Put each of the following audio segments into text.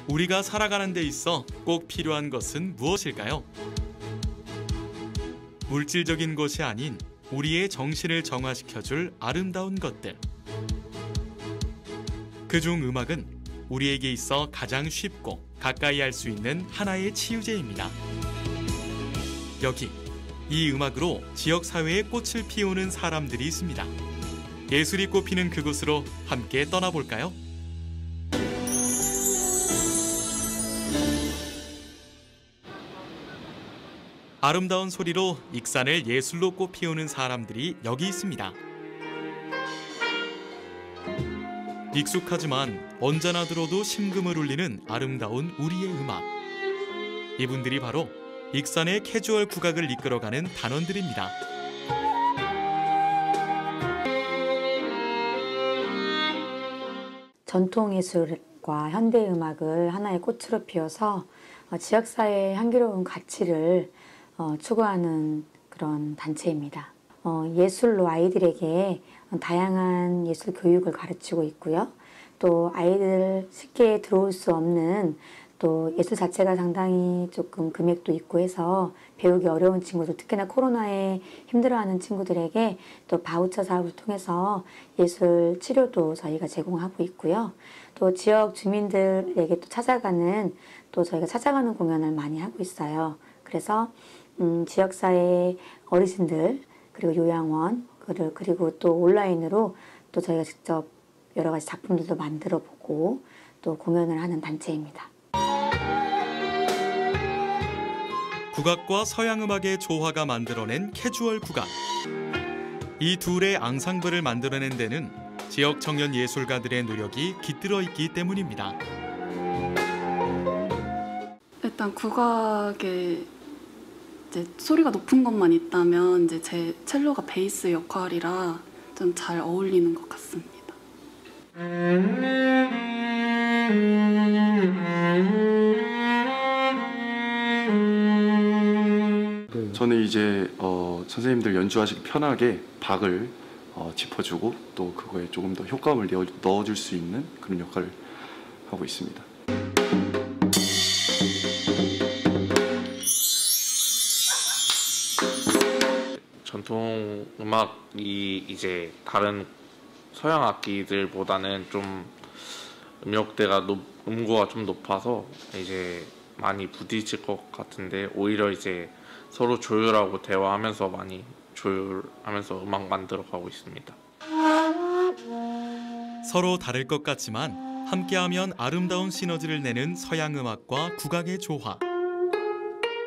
우리가 살아가는 데 있어 꼭 필요한 것은 무엇일까요? 물질적인 것이 아닌 우리의 정신을 정화시켜줄 아름다운 것들. 그중 음악은 우리에게 있어 가장 쉽고 가까이 할 수 있는 하나의 치유제입니다. 여기 이 음악으로 지역사회에 꽃을 피우는 사람들이 있습니다. 예술이 꽃피는 그곳으로 함께 떠나볼까요? 아름다운 소리로 익산을 예술로 꽃피우는 사람들이 여기 있습니다. 익숙하지만 언제나 들어도 심금을 울리는 아름다운 우리의 음악. 이분들이 바로 익산의 캐주얼 국악을 이끌어가는 단원들입니다. 전통예술과 현대음악을 하나의 꽃으로 피워서 지역사회의 향기로운 가치를 추구하는 그런 단체입니다. 예술로 아이들에게 다양한 예술 교육을 가르치고 있고요. 또 아이들 쉽게 들어올 수 없는 또 예술 자체가 상당히 조금 금액도 있고 해서 배우기 어려운 친구들, 특히나 코로나에 힘들어하는 친구들에게 또 바우처 사업을 통해서 예술 치료도 저희가 제공하고 있고요. 또 지역 주민들에게 또 저희가 찾아가는 공연을 많이 하고 있어요. 그래서 지역사회 어르신들, 그리고 요양원, 그리고 또 온라인으로 또 저희가 직접 여러 가지 작품들도 만들어 보고 또 공연을 하는 단체입니다. 국악과 서양음악의 조화가 만들어낸 캐주얼 국악. 이 둘의 앙상블을 만들어낸 데는 지역 청년 예술가들의 노력이 깃들어 있기 때문입니다. 일단 국악에 이제 소리가 높은 것만 있다면 이제 제 첼로가 베이스 역할이라 좀 잘 어울리는 것 같습니다. 저는 이제 선생님들 연주하시기 편하게 박을 짚어주고 또 그거에 조금 더 효과음을 넣어줄 수 있는 그런 역할을 하고 있습니다. 전통 음악이 이제 다른 서양 악기들보다는 좀 음고가 좀 높아서 이제 많이 부딪힐 것 같은데, 오히려 이제 서로 조율하고 대화하면서 많이 조율하면서 음악 만들어 가고 있습니다. 서로 다를 것 같지만 함께하면 아름다운 시너지를 내는 서양 음악과 국악의 조화.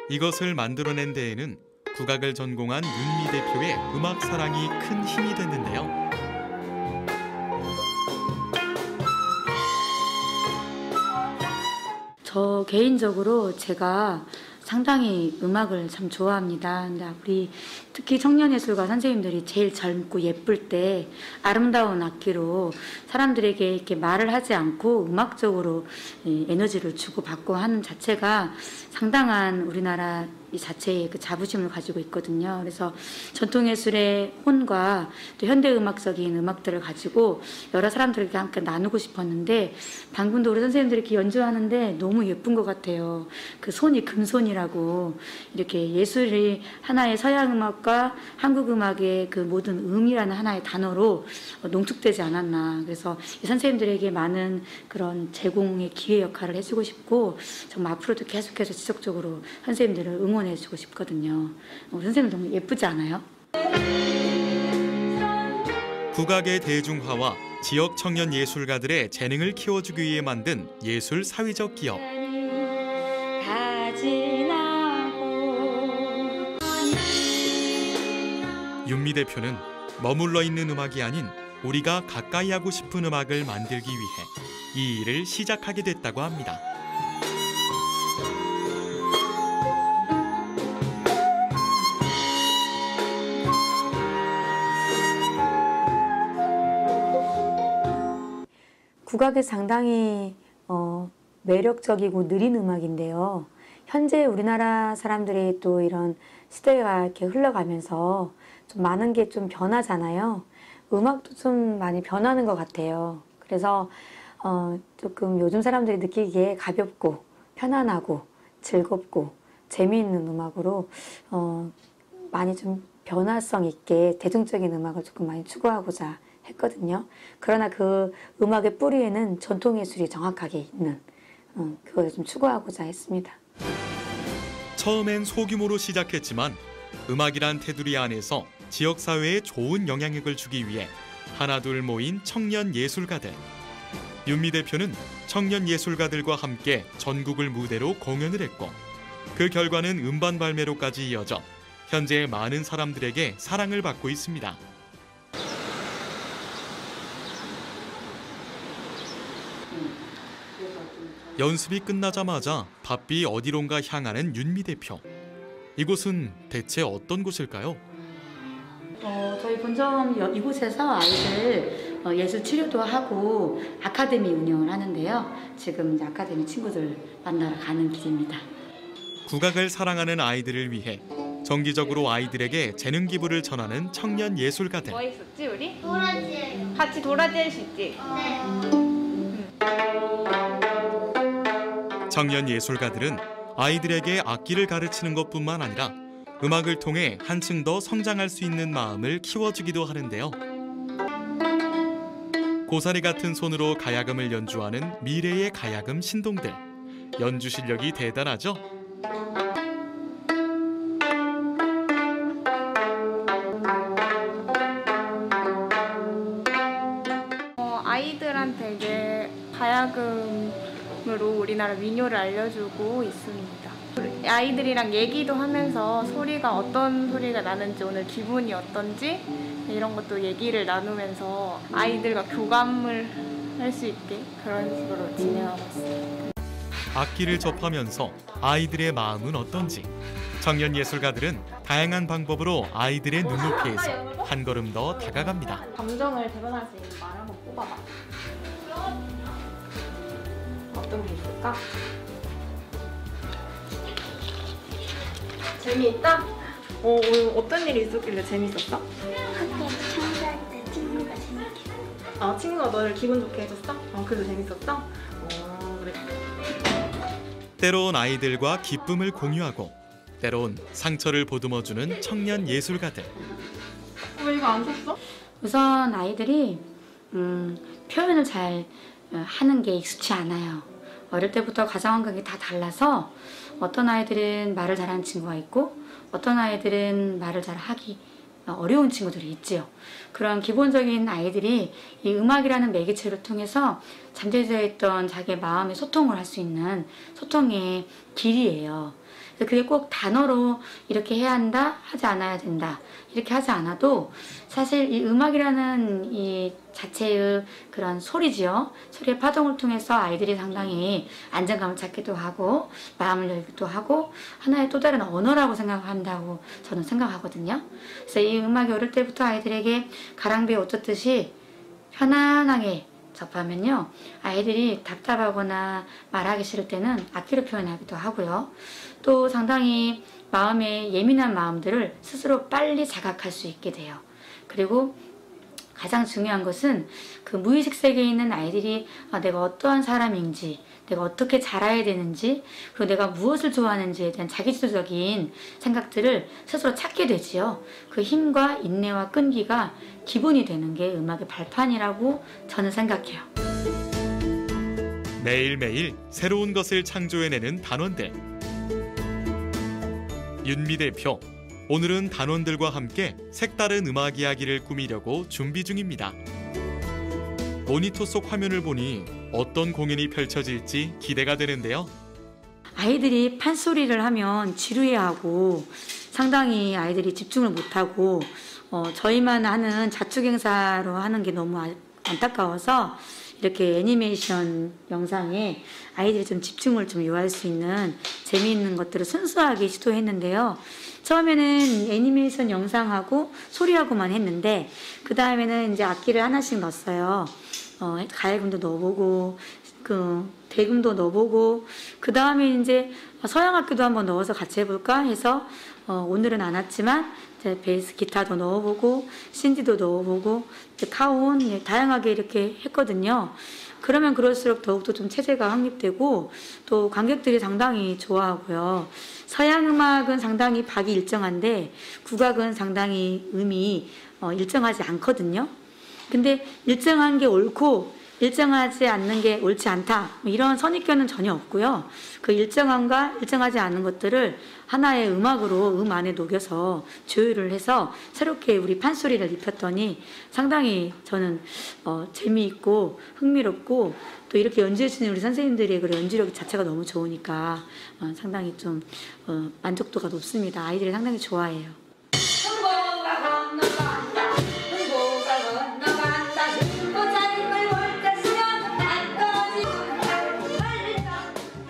이것을 만들어낸 데에는 국악을 전공한 윤미 대표의 음악 사랑이 큰 힘이 됐는데요. 저 개인적으로 제가 상당히 음악을 참 좋아합니다. 근데 우리 특히 청년예술가 선생님들이 제일 젊고 예쁠 때 아름다운 악기로 사람들에게 이렇게 말을 하지 않고 음악적으로 에너지를 주고받고 하는 자체가 상당한 우리나라 이 자체의 그 자부심을 가지고 있거든요. 그래서 전통예술의 혼과 또 현대음악적인 음악들을 가지고 여러 사람들에게 함께 나누고 싶었는데, 방금도 우리 선생님들이 이렇게 연주하는데 너무 예쁜 것 같아요. 그 손이 금손이라고, 이렇게 예술이 하나의 서양음악과 한국음악의 그 모든 음이라는 하나의 단어로 농축되지 않았나. 그래서 이 선생님들에게 많은 그런 제공의 기회 역할을 해주고 싶고, 정말 앞으로도 계속해서 지속적으로 선생님들을 응원해주고 싶거든요. 우리 선생님 너무 예쁘지 않아요? 국악의 대중화와 지역 청년 예술가들의 재능을 키워주기 위해 만든 예술 사회적 기업. 윤미 대표는 머물러 있는 음악이 아닌 우리가 가까이 하고 싶은 음악을 만들기 위해 이 일을 시작하게 됐다고 합니다. 국악이 상당히 매력적이고 느린 음악인데요. 현재 우리나라 사람들이 또 이런 시대가 이렇게 흘러가면서 좀 많은 게 좀 변하잖아요. 음악도 좀 많이 변하는 것 같아요. 그래서 조금 요즘 사람들이 느끼기에 가볍고 편안하고 즐겁고 재미있는 음악으로 많이 좀 변화성 있게 대중적인 음악을 조금 많이 추구하고자 했거든요. 그러나 그 음악의 뿌리에는 전통예술이 정확하게 있는 그걸 좀 추구하고자 했습니다. 처음엔 소규모로 시작했지만 음악이란 테두리 안에서 지역사회에 좋은 영향력을 주기 위해 하나둘 모인 청년 예술가들. 윤미 대표는 청년 예술가들과 함께 전국을 무대로 공연을 했고 그 결과는 음반 발매로까지 이어져 현재 많은 사람들에게 사랑을 받고 있습니다. 연습이 끝나자마자 바삐 어디론가 향하는 윤미 대표. 이곳은 대체 어떤 곳일까요? 저희 본점 이곳에서 아이들 예술 치료도 하고 아카데미 운영을 하는데요. 지금 이제 아카데미 친구들 만나러 가는 길입니다. 국악을 사랑하는 아이들을 위해 정기적으로 아이들에게 재능 기부를 전하는 청년 예술가들. 뭐 했었지 우리? 도라지. 같이 도라지 할 수 있지? 네. 청년 예술가들은 아이들에게 악기를 가르치는 것뿐만 아니라 음악을 통해 한층 더 성장할 수 있는 마음을 키워주기도 하는데요. 고사리 같은 손으로 가야금을 연주하는 미래의 가야금 신동들. 연주 실력이 대단하죠? 아이들한테 이제 가야금으로 우리나라 민요를 알려주고 있습니다. 아이들이랑 얘기도 하면서 소리가 어떤 소리가 나는지 오늘 기분이 어떤지 이런 것도 얘기를 나누면서 아이들과 교감을 할 수 있게 그런 식으로 진행하고 있습니다. 악기를 접하면서 아이들의 마음은 어떤지 청년 예술가들은 다양한 방법으로 아이들의 눈높이에서 한 걸음 더 다가갑니다. 감정을 대변할 수 있는 말 한번 뽑아봐. 어떤 게 있을까? 재미있다? 오늘 어떤 일이 있었길래 재밌었어? 학교 청소할 때 친구가 재밌게 친구가 너를 기분 좋게 해줬어? 그래서 재밌었어? 그래. 때론 아이들과 기쁨을 공유하고 때론 상처를 보듬어주는 청년 예술가들. 왜 이거 안 샀어? 우선 아이들이 표현을 잘 하는 게 익숙치 않아요. 어릴 때부터 가정 환경이 다 달라서 어떤 아이들은 말을 잘하는 친구가 있고 어떤 아이들은 말을 잘 하기 어려운 친구들이 있지요. 그런 기본적인 아이들이 이 음악이라는 매개체를 통해서 잠재져 있던 자기의 마음의 소통을 할 수 있는 소통의 길이에요. 그게 꼭 단어로 이렇게 해야 한다, 하지 않아야 된다 이렇게 하지 않아도 사실 이 음악이라는 이 자체의 그런 소리지요. 소리의 파동을 통해서 아이들이 상당히 안정감을 찾기도 하고 마음을 열기도 하고 하나의 또 다른 언어라고 생각한다고 저는 생각하거든요. 그래서 이 음악이 어릴 때부터 아이들에게 가랑비에 옷 젖듯이 편안하게 접하면요. 아이들이 답답하거나 말하기 싫을 때는 악기로 표현하기도 하고요. 또 상당히 마음의 예민한 마음들을 스스로 빨리 자각할 수 있게 돼요. 그리고 가장 중요한 것은 그 무의식 세계에 있는 아이들이 내가 어떠한 사람인지, 내가 어떻게 자라야 되는지, 그리고 내가 무엇을 좋아하는지에 대한 자기주도적인 생각들을 스스로 찾게 되지요. 그 힘과 인내와 끈기가 기본이 되는 게 음악의 발판이라고 저는 생각해요. 매일매일 새로운 것을 창조해내는 단원들. 윤미 대표, 오늘은 단원들과 함께 색다른 음악 이야기를 꾸미려고 준비 중입니다. 모니터 속 화면을 보니 어떤 공연이 펼쳐질지 기대가 되는데요. 아이들이 판소리를 하면 지루해하고 상당히 아이들이 집중을 못하고 저희만 하는 자축 행사로 하는 게 너무 안타까워서 이렇게 애니메이션 영상에 아이들이 좀 집중을 좀 요할 수 있는 재미있는 것들을 순수하게 시도했는데요. 처음에는 애니메이션 영상하고 소리하고만 했는데 그 다음에는 이제 악기를 하나씩 넣었어요. 가야금도 넣어보고 대금도 넣어보고 그 다음에 이제 서양 악기도 한번 넣어서 같이 해볼까 해서 오늘은 안 왔지만 이제 베이스 기타도 넣어보고 신디도 넣어보고 카혼 다양하게 이렇게 했거든요. 그러면 그럴수록 더욱더 좀 체제가 확립되고 또 관객들이 상당히 좋아하고요. 서양 음악은 상당히 박이 일정한데 국악은 상당히 음이 일정하지 않거든요. 근데 일정한 게 옳고 일정하지 않는 게 옳지 않다, 이런 선입견은 전혀 없고요. 그 일정함과 일정하지 않은 것들을 하나의 음악으로 음 안에 녹여서 조율을 해서 새롭게 우리 판소리를 입혔더니 상당히 저는 재미있고 흥미롭고 또 이렇게 연주해 주는 우리 선생님들의 그 연주력 자체가 너무 좋으니까 상당히 좀 만족도가 높습니다. 아이들이 상당히 좋아해요.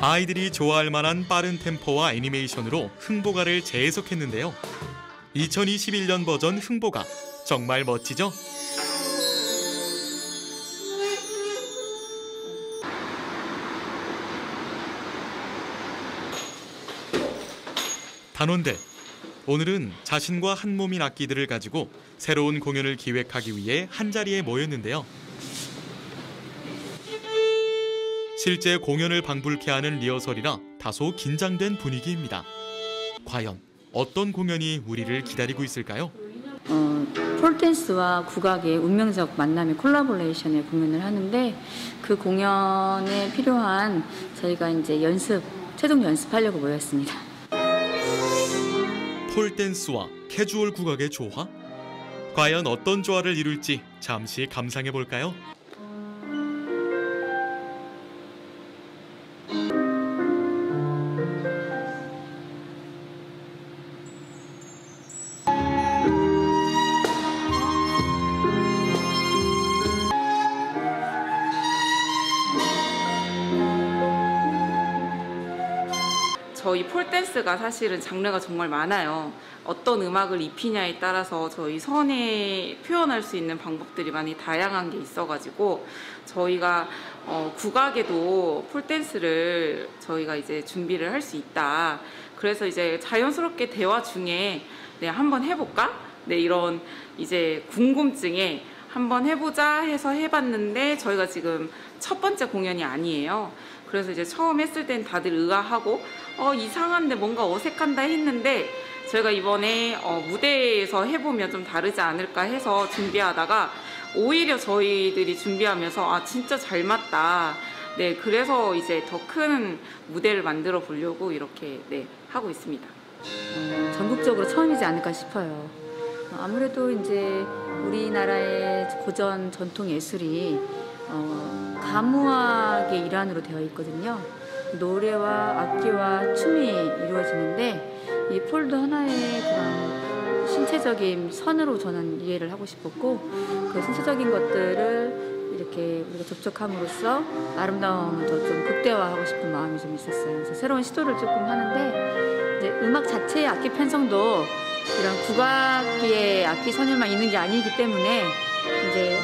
아이들이 좋아할 만한 빠른 템포와 애니메이션으로 흥보가를 재해석했는데요. 2021년 버전 흥보가 정말 멋지죠? 단원들, 오늘은 자신과 한 몸인 악기들을 가지고 새로운 공연을 기획하기 위해 한자리에 모였는데요. 실제 공연을 방불케 하는 리허설이라 다소 긴장된 분위기입니다. 과연 어떤 공연이 우리를 기다리고 있을까요? 폴댄스와 국악의 운명적 만남의 콜라보레이션의 공연을 하는데 그 공연에 필요한 저희가 이제 최종 연습하려고 모였습니다. 폴댄스와 캐주얼 국악의 조화? 과연 어떤 조화를 이룰지 잠시 감상해 볼까요? 저희 폴댄스가 사실은 장르가 정말 많아요. 어떤 음악을 입히냐에 따라서 저희 선에 표현할 수 있는 방법들이 많이 다양한 게 있어가지고 저희가 국악에도 폴댄스를 저희가 이제 준비를 할 수 있다. 그래서 이제 자연스럽게 대화 중에 네, 한번 해볼까? 네, 이런 이제 궁금증에 한번 해보자 해서 해봤는데 저희가 지금 첫 번째 공연이 아니에요. 그래서 이제 처음 했을 땐 다들 의아하고 이상한데 뭔가 어색한다 했는데 저희가 이번에 무대에서 해보면 좀 다르지 않을까 해서 준비하다가 오히려 저희들이 준비하면서 아 진짜 잘 맞다. 네, 그래서 이제 더 큰 무대를 만들어 보려고 이렇게 네, 하고 있습니다. 전국적으로 처음이지 않을까 싶어요. 아무래도 이제 우리나라의 고전 전통 예술이 가무악의 일환으로 되어 있거든요. 노래와 악기와 춤이 이루어지는데 이 폴도 하나의 그런 신체적인 선으로 저는 이해를 하고 싶었고 그 신체적인 것들을 이렇게 우리가 접촉함으로써 아름다움을 더 좀 극대화하고 싶은 마음이 좀 있었어요. 그래서 새로운 시도를 조금 하는데 이제 음악 자체의 악기 편성도 이런 국악기의 악기 선율만 있는 게 아니기 때문에 이제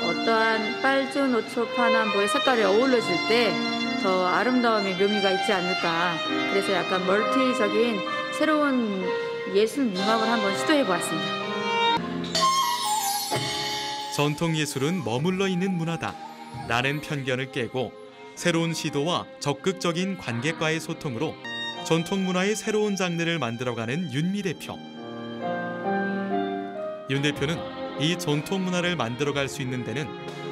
어떠한 빨주, 노초, 파남보의 색깔이 어우러질 때 더 아름다움의 묘미가 있지 않을까. 그래서 약간 멀티적인 새로운 예술 융합을 한번 시도해 보았습니다. 전통 예술은 머물러 있는 문화다. 라는 편견을 깨고 새로운 시도와 적극적인 관객과의 소통으로 전통 문화의 새로운 장르를 만들어가는 윤미 대표. 윤 대표는 이 전통 문화를 만들어갈 수 있는 데는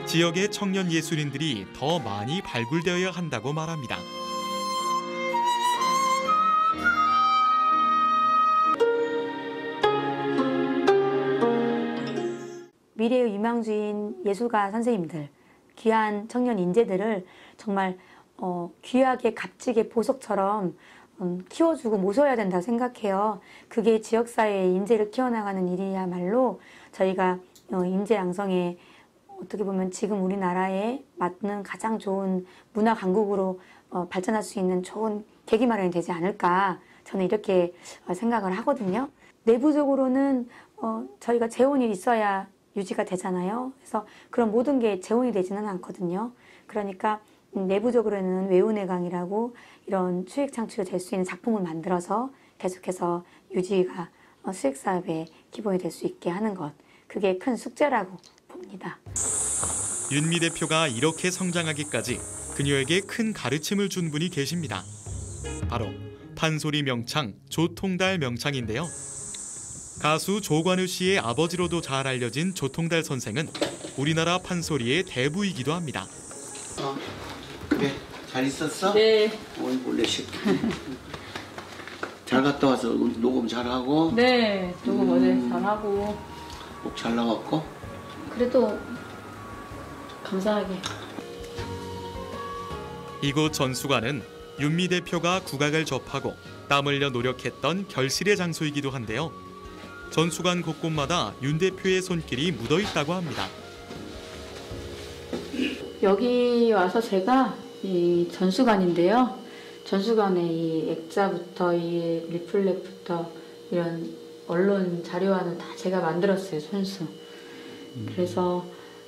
지역의 청년 예술인들이 더 많이 발굴되어야 한다고 말합니다. 미래의 유망주인 예술가 선생님들, 귀한 청년 인재들을 정말 귀하게 값지게 보석처럼 키워주고 모셔야 된다고 생각해요. 그게 지역사회의 인재를 키워나가는 일이야말로 저희가 인재 양성에 어떻게 보면 지금 우리나라에 맞는 가장 좋은 문화 강국으로 발전할 수 있는 좋은 계기 마련이 되지 않을까 저는 이렇게 생각을 하거든요. 내부적으로는 저희가 재혼이 있어야 유지가 되잖아요. 그래서 그런 모든 게 재혼이 되지는 않거든요. 그러니까 내부적으로는 외운외강이라고 이런 수익 창출이 될 수 있는 작품을 만들어서 계속해서 유지가 수익사업의 기본이 될 수 있게 하는 것, 그게 큰 숙제라고 봅니다. 윤미 대표가 이렇게 성장하기까지 그녀에게 큰 가르침을 준 분이 계십니다. 바로 판소리 명창 조통달 명창인데요. 가수 조관우 씨의 아버지로도 잘 알려진 조통달 선생은 우리나라 판소리의 대부이기도 합니다. 그래, 잘 있었어? 네. 원래 잘 갔다 와서 녹음 잘하고? 네, 녹음 어제 잘하고. 꼭 잘 나왔고? 그래도 감사하게. 이곳 전수관은 윤미 대표가 국악을 접하고 땀 흘려 노력했던 결실의 장소이기도 한데요. 전수관 곳곳마다 윤 대표의 손길이 묻어 있다고 합니다. 여기 와서 제가 이 전수관인데요. 전수관에 이 액자부터 이 리플렛부터 이런 언론 자료안을 다 제가 만들었어요, 손수. 그래서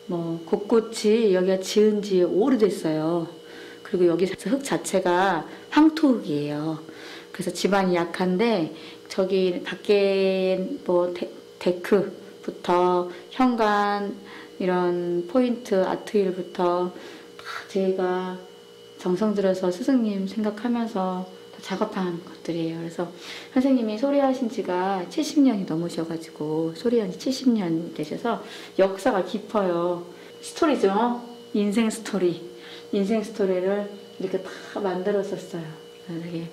뭐 곳곳이 여기가 지은 지 오래됐어요. 그리고 여기 흙 자체가 황토흙이에요. 그래서 집안이 약한데 저기 밖에 뭐 데크부터 현관 이런 포인트 아트일부터 다 제가 정성 들여서 스승님 생각하면서 다 작업한 것들이에요. 그래서 선생님이 소리하신 지가 70년이 넘으셔가지고 소리한 지 70년 되셔서 역사가 깊어요. 스토리죠. 인생 스토리. 인생 스토리를 이렇게 다 만들었었어요. 되게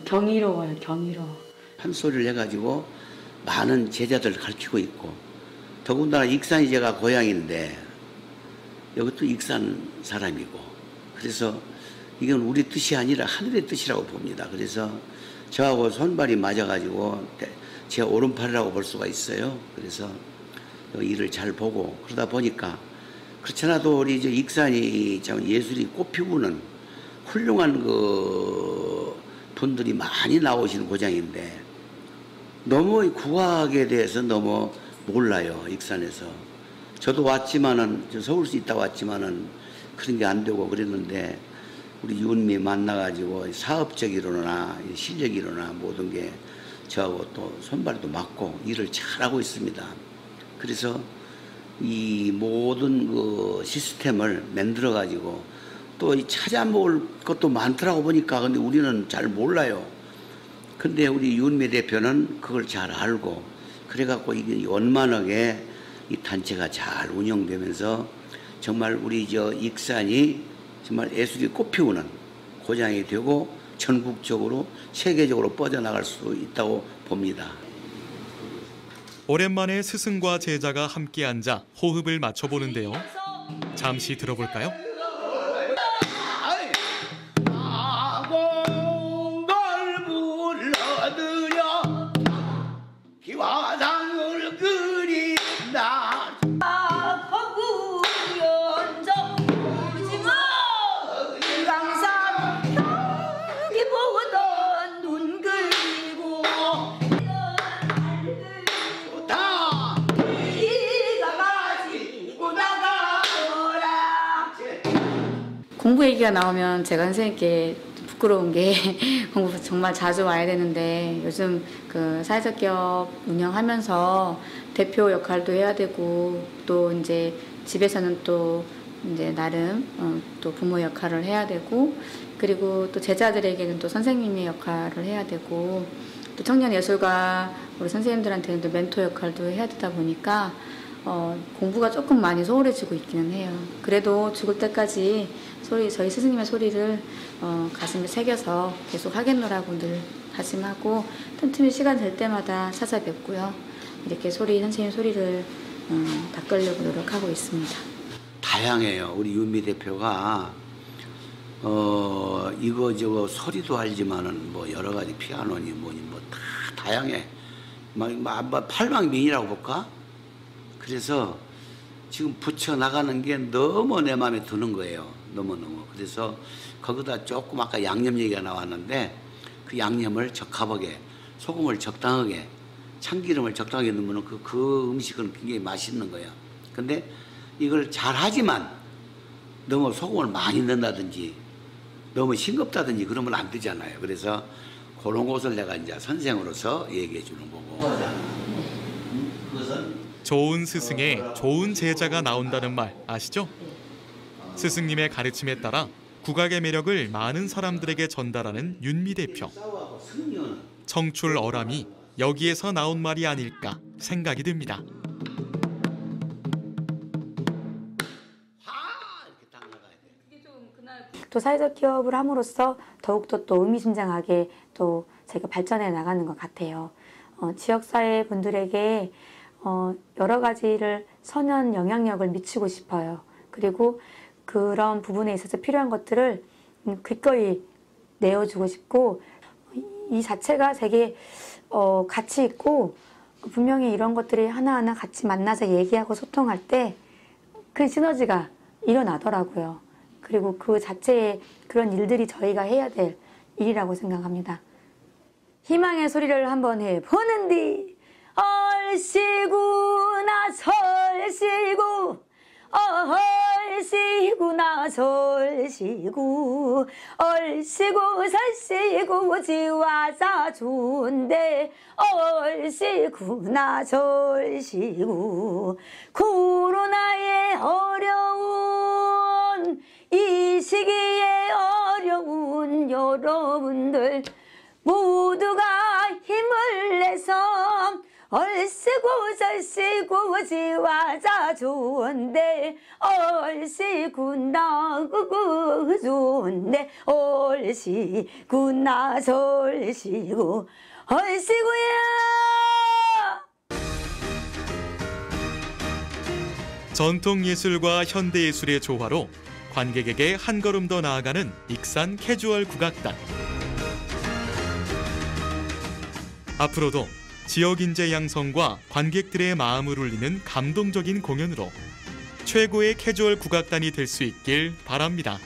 경이로워요. 경이로워. 판소리를 해가지고 많은 제자들을 가르치고 있고 더군다나 익산이 제가 고향인데 여기 또 익산 사람이고 그래서 이건 우리 뜻이 아니라 하늘의 뜻이라고 봅니다. 그래서 저하고 손발이 맞아가지고 제 오른팔이라고 볼 수가 있어요. 그래서 일을 잘 보고 그러다 보니까 그렇잖아도 우리 이제 익산이 참 예술이 꽃피우는 훌륭한 그 분들이 많이 나오시는 고장인데 너무 국악에 대해서 너무 몰라요. 익산에서. 저도 왔지만은 서울시 있다 왔지만은 그런 게 안 되고 그랬는데 우리 윤미 만나가지고 사업적이로나 실력이로나 모든 게 저하고 또 손발도 맞고 일을 잘하고 있습니다. 그래서 이 모든 그 시스템을 만들어 가지고 또 찾아볼 것도 많더라고 보니까 근데 우리는 잘 몰라요. 근데 우리 윤미 대표는 그걸 잘 알고 그래갖고 이게 원만하게 이 단체가 잘 운영되면서 정말 우리 저 익산이 정말 예술이 꽃피우는 고장이 되고 전국적으로 세계적으로 뻗어나갈 수 있다고 봅니다. 오랜만에 스승과 제자가 함께 앉아 호흡을 맞춰보는데요. 잠시 들어볼까요? 기와상을 그린다. 공부 얘기가 나오면 제가 선생님께 부끄러운 게 공부 정말 자주 와야 되는데 요즘 그 사회적 기업 운영하면서 대표 역할도 해야 되고 또 이제 집에서는 또 이제 나름 또 부모 역할을 해야 되고 그리고 또 제자들에게는 또 선생님의 역할을 해야 되고 또 청년 예술가 우리 선생님들한테는 또 멘토 역할도 해야 되다 보니까 공부가 조금 많이 소홀해지고 있기는 해요. 그래도 죽을 때까지 저희 스승님의 소리를 가슴에 새겨서 계속 하겠노라고 늘 다짐하고 틈틈이 시간 될 때마다 찾아뵙고요. 이렇게 선생님 소리를 닦으려고 노력하고 있습니다. 다양해요. 우리 윤미 대표가 이거저거 소리도 알지만은 뭐 여러 가지 피아노니 뭐니 뭐 다 다양해. 막 팔방미인이라고 볼까? 그래서 지금 붙여 나가는 게 너무 내 마음에 드는 거예요. 너무너무. 그래서 거기다 조금 아까 양념 얘기가 나왔는데 그 양념을 적합하게 소금을 적당하게 참기름을 적당하게 넣으면 그 음식은 굉장히 맛있는 거예요. 근데 이걸 잘하지만 너무 소금을 많이 넣는다든지 너무 싱겁다든지 그러면 안 되잖아요. 그래서 그런 것을 내가 이제 선생으로서 얘기해 주는 거고. 좋은 스승에 좋은 제자가 나온다는 말 아시죠? 스승님의 가르침에 따라 국악의 매력을 많은 사람들에게 전달하는 윤미 대표. 청출 어람이 여기에서 나온 말이 아닐까 생각이 듭니다. 또 사회적 기업을 함으로써 더욱더 또 의미심장하게 또 제가 발전해 나가는 것 같아요. 지역사회 분들에게 여러 가지를 선한 영향력을 미치고 싶어요. 그리고 그런 부분에 있어서 필요한 것들을 기꺼이 내어주고 싶고, 이 자체가 되게 가치 있고, 분명히 이런 것들이 하나하나 같이 만나서 얘기하고 소통할 때 그 시너지가 일어나더라고요. 그리고 그 자체의 그런 일들이 저희가 해야 될 일이라고 생각합니다. 희망의 소리를 한번 해보는디 얼씨구나 설씨구 얼씨구나 설씨구 얼씨구 설씨구 지와자 좋은데 얼씨구나 설씨구 코로나의 어려운 이 시기에 어려운 여러분들 모두가 힘을 내서 얼씨구 절씨구 지와자 좋은데 얼씨구나 그그 좋은데 얼씨구나 절씨구 얼씨구야. 전통예술과 현대예술의 조화로 관객에게 한 걸음 더 나아가는 익산 캐주얼 국악단. 앞으로도 지역 인재 양성과 관객들의 마음을 울리는 감동적인 공연으로 최고의 캐주얼 국악단이 될 수 있길 바랍니다.